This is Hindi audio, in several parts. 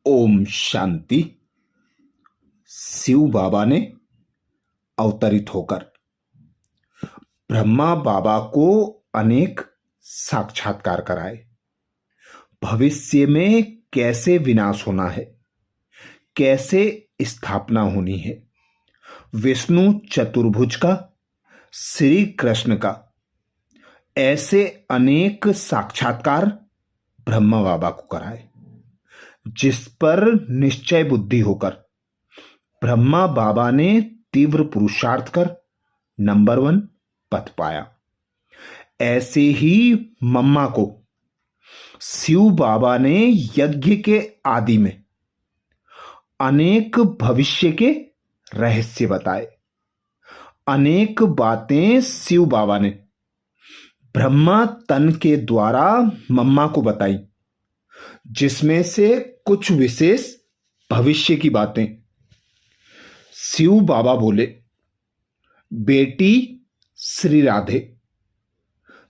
ओम शांति। शिव बाबा ने अवतरित होकर ब्रह्मा बाबा को अनेक साक्षात्कार कराए। भविष्य में कैसे विनाश होना है, कैसे स्थापना होनी है, विष्णु चतुर्भुज का, श्री कृष्ण का, ऐसे अनेक साक्षात्कार ब्रह्मा बाबा को कराए, जिस पर निश्चय बुद्धि होकर ब्रह्मा बाबा ने तीव्र पुरुषार्थ कर नंबर 1 पद पाया। ऐसे ही मम्मा को शिव बाबा ने यज्ञ के आदि में अनेक भविष्य के रहस्य बताए। अनेक बातें शिव बाबा ने ब्रह्मा तन के द्वारा मम्मा को बताई, जिसमें से कुछ विशेष भविष्य की बातें। शिव बाबा बोले, बेटी श्री राधे,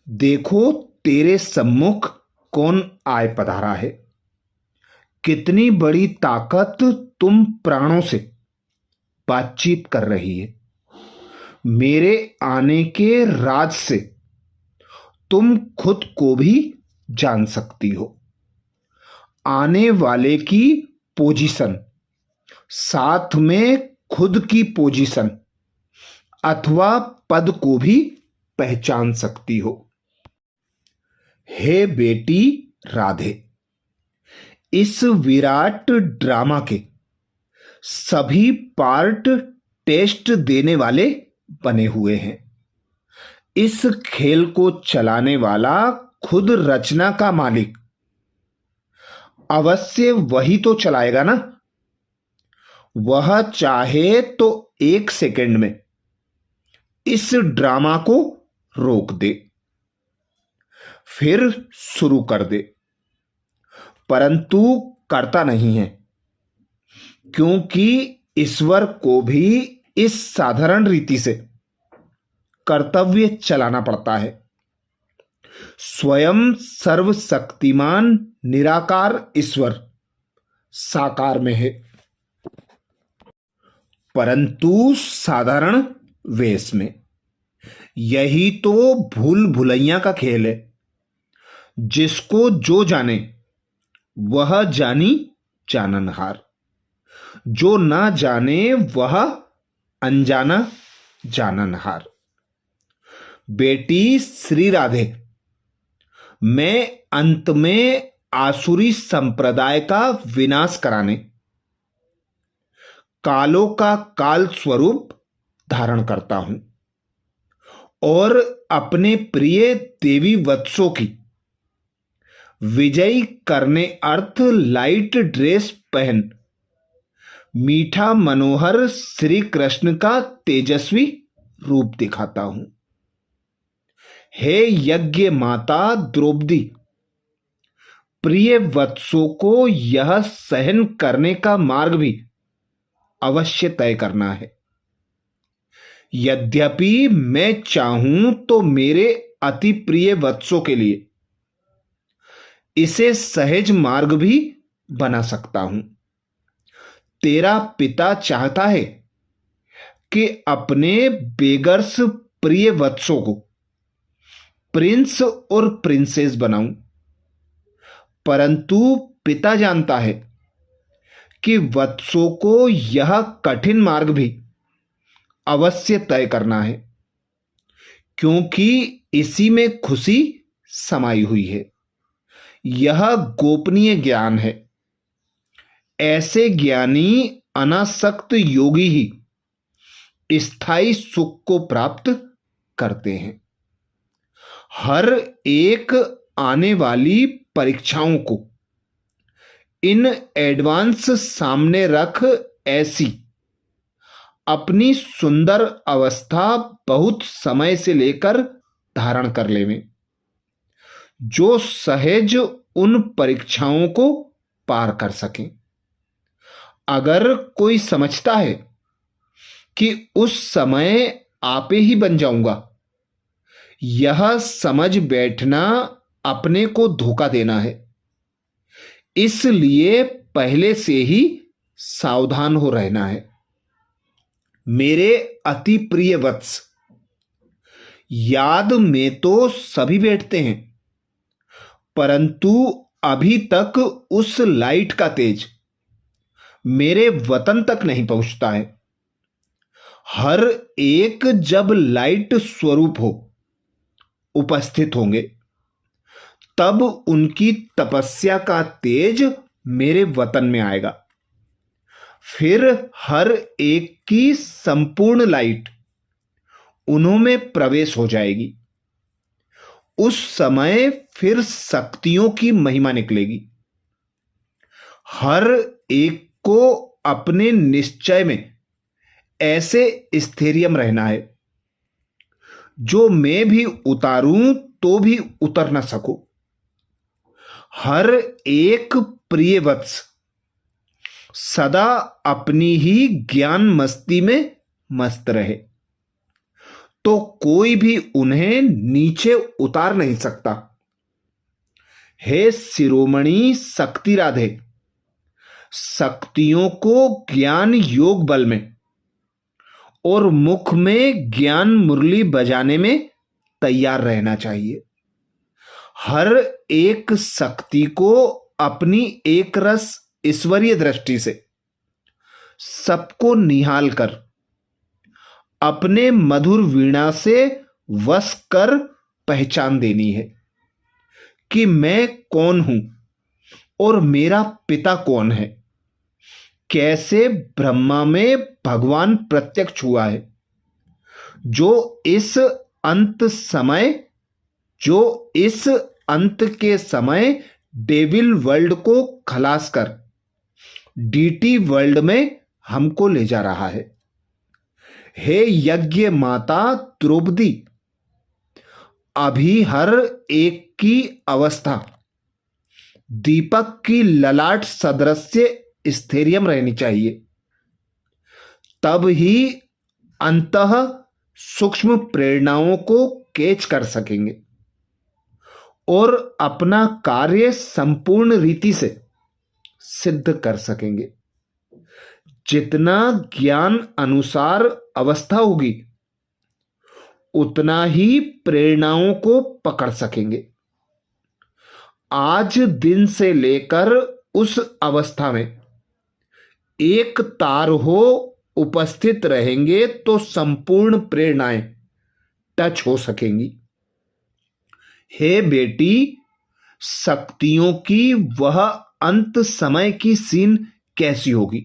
देखो तेरे सम्मुख कौन आए पधारा है। कितनी बड़ी ताकत तुम प्राणों से बातचीत कर रही है। मेरे आने के राज से तुम खुद को भी जान सकती हो। आने वाले की पोजीशन, साथ में खुद की पोजीशन अथवा पद को भी पहचान सकती हो। हे बेटी राधे, इस विराट ड्रामा के सभी पार्ट टेस्ट देने वाले बने हुए हैं। इस खेल को चलाने वाला खुद रचना का मालिक अवश्य वही तो चलाएगा ना। वह चाहे तो 1 सेकंड में इस ड्रामा को रोक दे, फिर शुरू कर दे, परंतु करता नहीं है, क्योंकि ईश्वर को भी इस साधारण रीति से कर्तव्य चलाना पड़ता है। स्वयं सर्वशक्तिमान निराकार ईश्वर साकार में है, परंतु साधारण वेश में। यही तो भूल भुलैया का खेल है। जिसको जो जाने वह जानी जाननहार, जो ना जाने वह अनजाना जाननहार। बेटी श्री राधे, मैं अंत में आसुरी संप्रदाय का विनाश कराने कालों का काल स्वरूप धारण करता हूं और अपने प्रिय देवी वत्सों की विजयी करने अर्थ लाइट ड्रेस पहन मीठा मनोहर श्री कृष्ण का तेजस्वी रूप दिखाता हूं। हे यज्ञ माता द्रौपदी, प्रिय वत्सों को यह सहन करने का मार्ग भी अवश्य तय करना है। यद्यपि मैं चाहूं तो मेरे अति प्रिय वत्सों के लिए इसे सहज मार्ग भी बना सकता हूं। तेरा पिता चाहता है कि अपने बेगर्स प्रिय वत्सों को प्रिंस और प्रिंसेस बनाऊं, परंतु पिता जानता है कि वत्सों को यह कठिन मार्ग भी अवश्य तय करना है, क्योंकि इसी में खुशी समाई हुई है। यह गोपनीय ज्ञान है। ऐसे ज्ञानी अनासक्त योगी ही स्थायी सुख को प्राप्त करते हैं। हर एक आने वाली परीक्षाओं को इन एडवांस सामने रख ऐसी अपनी सुंदर अवस्था बहुत समय से लेकर धारण कर लेवें, जो सहज उन परीक्षाओं को पार कर सकें। अगर कोई समझता है कि उस समय आपे ही बन जाऊंगा, यह समझ बैठना अपने को धोखा देना है। इसलिए पहले से ही सावधान हो रहना है। मेरे अति प्रिय वत्स, याद में तो सभी बैठते हैं, परंतु अभी तक उस लाइट का तेज मेरे वतन तक नहीं पहुंचता है। हर एक जब लाइट स्वरूप हो उपस्थित होंगे, तब उनकी तपस्या का तेज मेरे वतन में आएगा। फिर हर एक की संपूर्ण लाइट उन्हों में प्रवेश हो जाएगी। उस समय फिर शक्तियों की महिमा निकलेगी। हर एक को अपने निश्चय में ऐसे स्थैर्य रहना है, जो मैं भी उतारूं तो भी उतर न सकूं। हर एक प्रिय वत्स सदा अपनी ही ज्ञान मस्ती में मस्त रहे, तो कोई भी उन्हें नीचे उतार नहीं सकता। हे शिरोमणि शक्ति राधे, शक्तियों को ज्ञान योग बल में और मुख में ज्ञान मुरली बजाने में तैयार रहना चाहिए। हर एक शक्ति को अपनी एक रस ईश्वरीय दृष्टि से सबको निहाल कर अपने मधुर वीणा से वश कर पहचान देनी है कि मैं कौन हूं और मेरा पिता कौन है। कैसे ब्रह्मा में भगवान प्रत्यक्ष हुआ है, जो इस अंत के समय डेविल वर्ल्ड को खलास कर डीटी वर्ल्ड में हमको ले जा रहा है। हे यज्ञ माता द्रौपदी, अभी हर एक की अवस्था दीपक की ललाट सदृश्य स्थैर्य रहनी चाहिए, तब ही अंतः सूक्ष्म प्रेरणाओं को कैच कर सकेंगे और अपना कार्य संपूर्ण रीति से सिद्ध कर सकेंगे। जितना ज्ञान अनुसार अवस्था होगी, उतना ही प्रेरणाओं को पकड़ सकेंगे। आज दिन से लेकर उस अवस्था में एक तार हो उपस्थित रहेंगे तो संपूर्ण प्रेरणाएं टच हो सकेंगी। हे बेटी, शक्तियों की वह अंत समय की सीन कैसी होगी।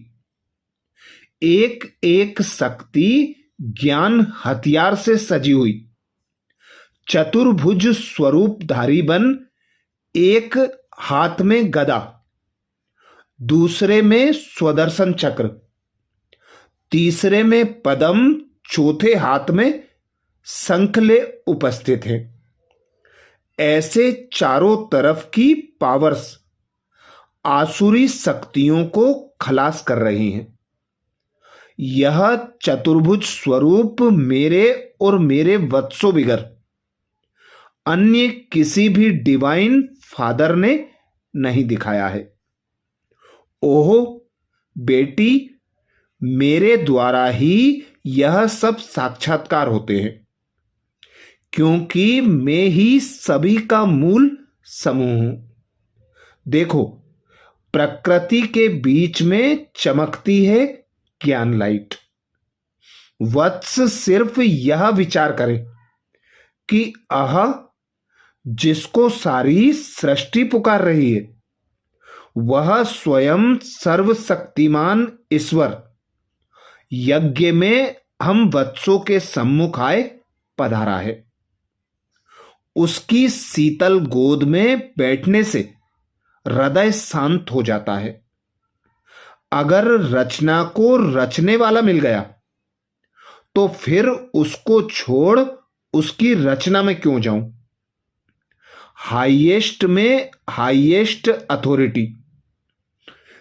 एक एक शक्ति ज्ञान हथियार से सजी हुई चतुर्भुज स्वरूपधारी बन, एक हाथ में गदा, दूसरे में स्वदर्शन चक्र, तीसरे में पद्म, चौथे हाथ में शंख ले उपस्थित है। ऐसे चारों तरफ की पावर्स आसुरी शक्तियों को खलास कर रही हैं। यह चतुर्भुज स्वरूप मेरे और मेरे वत्सों बिगर अन्य किसी भी डिवाइन फादर ने नहीं दिखाया है। ओह बेटी, मेरे द्वारा ही यह सब साक्षात्कार होते हैं, क्योंकि मैं ही सभी का मूल समूह हूं। देखो, प्रकृति के बीच में चमकती है ज्ञान लाइट। वत्स सिर्फ यह विचार करें कि जिसको सारी सृष्टि पुकार रही है, वह स्वयं सर्वशक्तिमान ईश्वर यज्ञ में हम वत्सों के सम्मुख आए पधारा है। उसकी शीतल गोद में बैठने से हृदय शांत हो जाता है। अगर रचना को रचने वाला मिल गया, तो फिर उसको छोड़ उसकी रचना में क्यों जाऊं। हाईएस्ट में हाईएस्ट अथॉरिटी,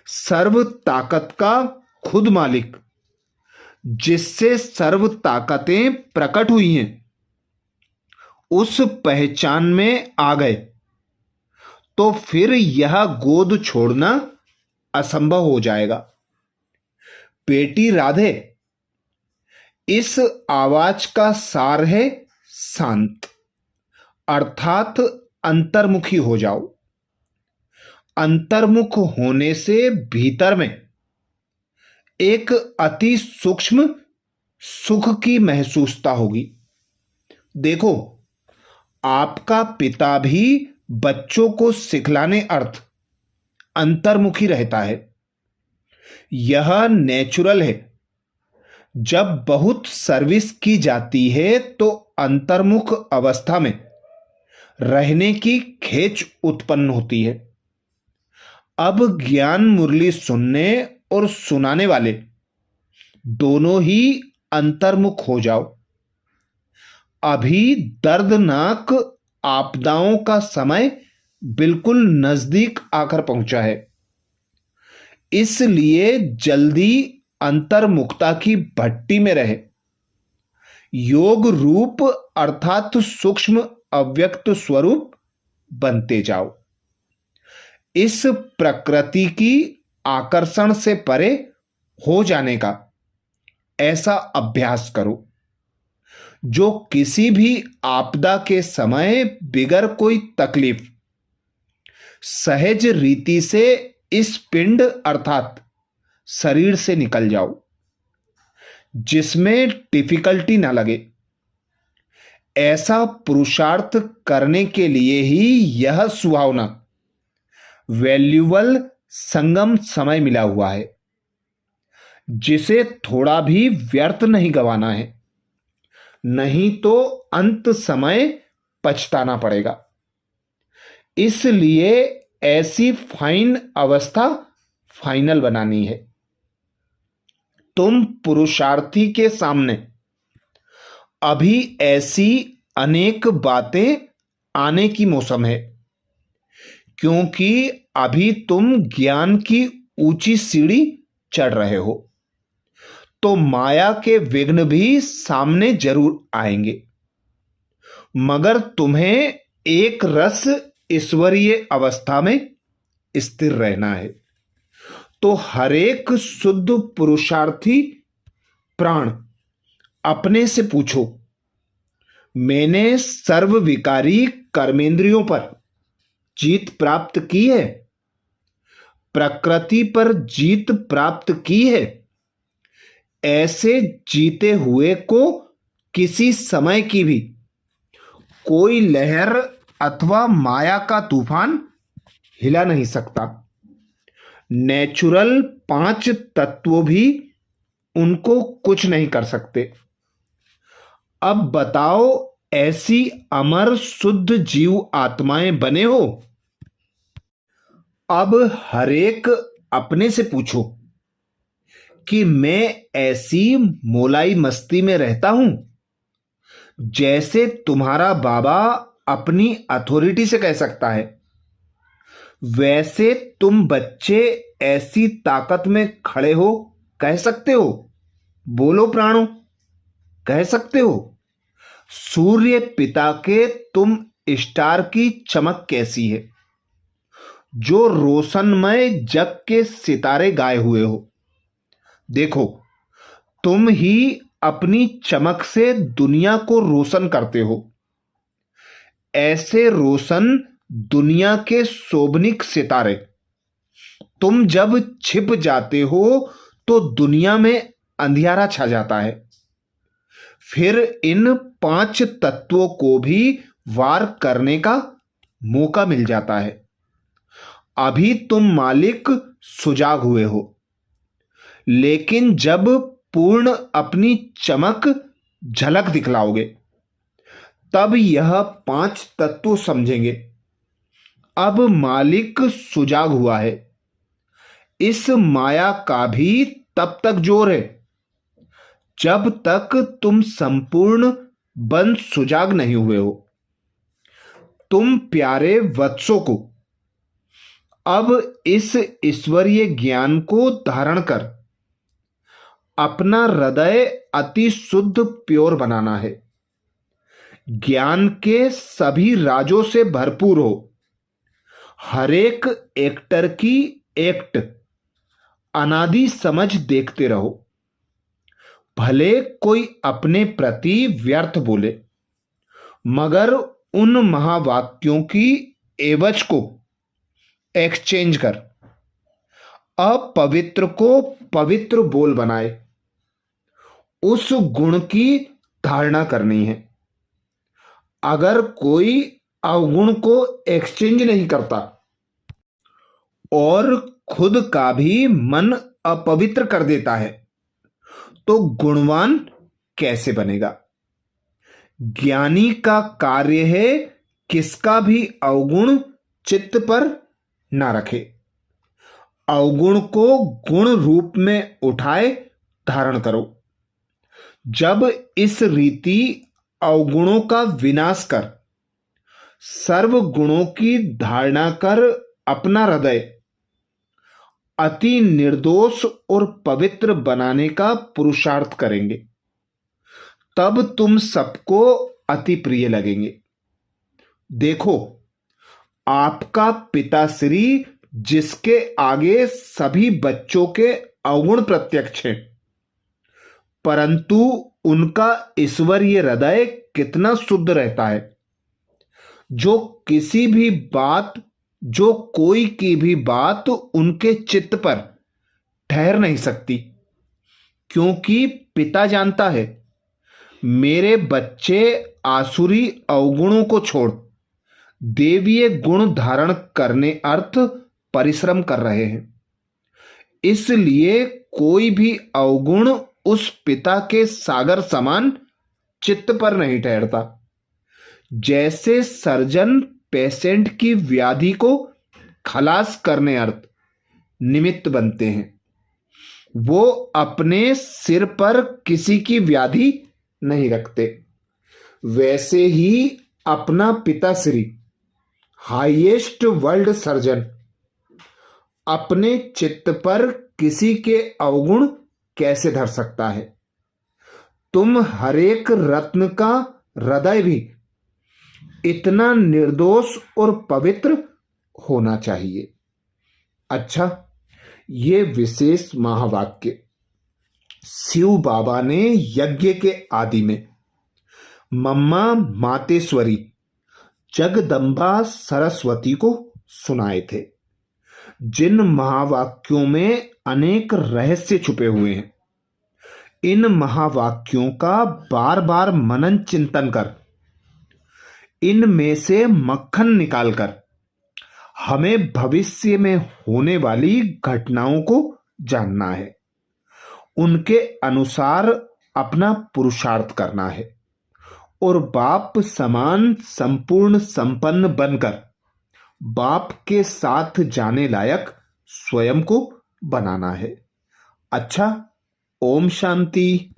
सर्व ताकत का खुद मालिक, जिससे सर्व ताकतें प्रकट हुई हैं, उस पहचान में आ गए, तो फिर यह गोद छोड़ना असंभव हो जाएगा। बेटी राधे, इस आवाज का सार है शांत, अर्थात अंतर्मुखी हो जाओ। अंतर्मुख होने से भीतर में एक अति सूक्ष्म सुख की महसूसता होगी। देखो, आपका पिता भी बच्चों को सिखलाने अर्थ अंतर्मुखी रहता है। यह नेचुरल है। जब बहुत सर्विस की जाती है तो अंतर्मुख अवस्था में रहने की खेच उत्पन्न होती है। अब ज्ञान मुरली सुनने और सुनाने वाले दोनों ही अंतर्मुख हो जाओ। अभी दर्दनाक आपदाओं का समय बिल्कुल नजदीक आकर पहुंचा है, इसलिए जल्दी अंतर्मुखता की भट्टी में रहे। योग रूप अर्थात सूक्ष्म अव्यक्त स्वरूप बनते जाओ। इस प्रकृति की आकर्षण से परे हो जाने का ऐसा अभ्यास करो जो किसी भी आपदा के समय बिगर कोई तकलीफ सहज रीति से इस पिंड अर्थात शरीर से निकल जाओ, जिसमें डिफिकल्टी ना लगे। ऐसा पुरुषार्थ करने के लिए ही यह सुहावना वैल्यूबल संगम समय मिला हुआ है, जिसे थोड़ा भी व्यर्थ नहीं गंवाना है, नहीं तो अंत समय पछताना पड़ेगा। इसलिए ऐसी फाइन अवस्था फाइनल बनानी है। तुम पुरुषार्थी के सामने अभी ऐसी अनेक बातें आने की मौसम है, क्योंकि अभी तुम ज्ञान की ऊंची सीढ़ी चढ़ रहे हो, तो माया के विघ्न भी सामने जरूर आएंगे। मगर तुम्हें एक रस ईश्वरीय अवस्था में स्थिर रहना है। तो हरेक शुद्ध पुरुषार्थी प्राण अपने से पूछो, मैंने सर्वविकारी कर्मेंद्रियों पर जीत प्राप्त की है? प्रकृति पर जीत प्राप्त की है? ऐसे जीते हुए को किसी समय की भी कोई लहर अथवा माया का तूफान हिला नहीं सकता। नेचुरल 5 तत्व भी उनको कुछ नहीं कर सकते। अब बताओ, ऐसी अमर शुद्ध जीव आत्माएं बने हो। अब हरेक अपने से पूछो कि मैं ऐसी मोलाई मस्ती में रहता हूं जैसे तुम्हारा बाबा अपनी अथॉरिटी से कह सकता है। वैसे तुम बच्चे ऐसी ताकत में खड़े हो कह सकते हो? बोलो प्राणों, कह सकते हो? सूर्य पिता के तुम स्टार की चमक कैसी है, जो रोशनमय जग के सितारे गाए हुए हो। देखो, तुम ही अपनी चमक से दुनिया को रोशन करते हो। ऐसे रोशन दुनिया के शोभनिक सितारे तुम जब छिप जाते हो तो दुनिया में अंधियारा छा जाता है। फिर इन 5 तत्वों को भी वार करने का मौका मिल जाता है। अभी तुम मालिक सुजाग हुए हो, लेकिन जब पूर्ण अपनी चमक झलक दिखलाओगे तब यह 5 तत्व समझेंगे, अब मालिक सुजाग हुआ है। इस माया का भी तब तक जोर है जब तक तुम संपूर्ण बन सुजाग नहीं हुए हो। तुम प्यारे वत्सों को अब इस ईश्वरीय ज्ञान को धारण कर अपना हृदय अति शुद्ध प्योर बनाना है। ज्ञान के सभी राजों से भरपूर हो। हरेक एक्टर की एक्ट अनादि समझ देखते रहो। भले कोई अपने प्रति व्यर्थ बोले, मगर उन महावाक्यों की एवज को एक्सचेंज कर अपवित्र को पवित्र बोल बनाए। उस गुण की धारणा करनी है। अगर कोई अवगुण को एक्सचेंज नहीं करता और खुद का भी मन अपवित्र कर देता है, तो गुणवान कैसे बनेगा? ज्ञानी का कार्य है किसका भी अवगुण चित्त पर ना रखे, अवगुण को गुण रूप में उठाए धारण करो। जब इस रीति अवगुणों का विनाश कर सर्व गुणों की धारणा कर अपना हृदय अति निर्दोष और पवित्र बनाने का पुरुषार्थ करेंगे, तब तुम सबको अति प्रिय लगेंगे। देखो, आपका पिताश्री जिसके आगे सभी बच्चों के अवगुण प्रत्यक्ष हैं, परंतु उनका ईश्वरीय हृदय कितना शुद्ध रहता है, जो कोई की भी बात उनके चित्त पर ठहर नहीं सकती, क्योंकि पिता जानता है मेरे बच्चे आसुरी अवगुणों को छोड़ देवीय गुण धारण करने अर्थ परिश्रम कर रहे हैं। इसलिए कोई भी अवगुण उस पिता के सागर समान चित्त पर नहीं ठहरता। जैसे सर्जन पेशेंट की व्याधि को खलास करने अर्थ निमित्त बनते हैं, वो अपने सिर पर किसी की व्याधि नहीं रखते, वैसे ही अपना पिताश्री हाईएस्ट वर्ल्ड सर्जन अपने चित्त पर किसी के अवगुण कैसे धर सकता है? तुम हरेक रत्न का हृदय भी इतना निर्दोष और पवित्र होना चाहिए। अच्छा, ये विशेष महावाक्य शिव बाबा ने यज्ञ के आदि में मम्मा मातेश्वरी जगदम्बा सरस्वती को सुनाए थे। जिन महावाक्यों में अनेक रहस्य छुपे हुए हैं, इन महावाक्यों का बार बार मनन चिंतन कर इनमें से मक्खन निकालकर हमें भविष्य में होने वाली घटनाओं को जानना है, उनके अनुसार अपना पुरुषार्थ करना है और बाप समान संपूर्ण संपन्न बनकर बाप के साथ जाने लायक स्वयं को बनाना है। अच्छा, ओम शांति।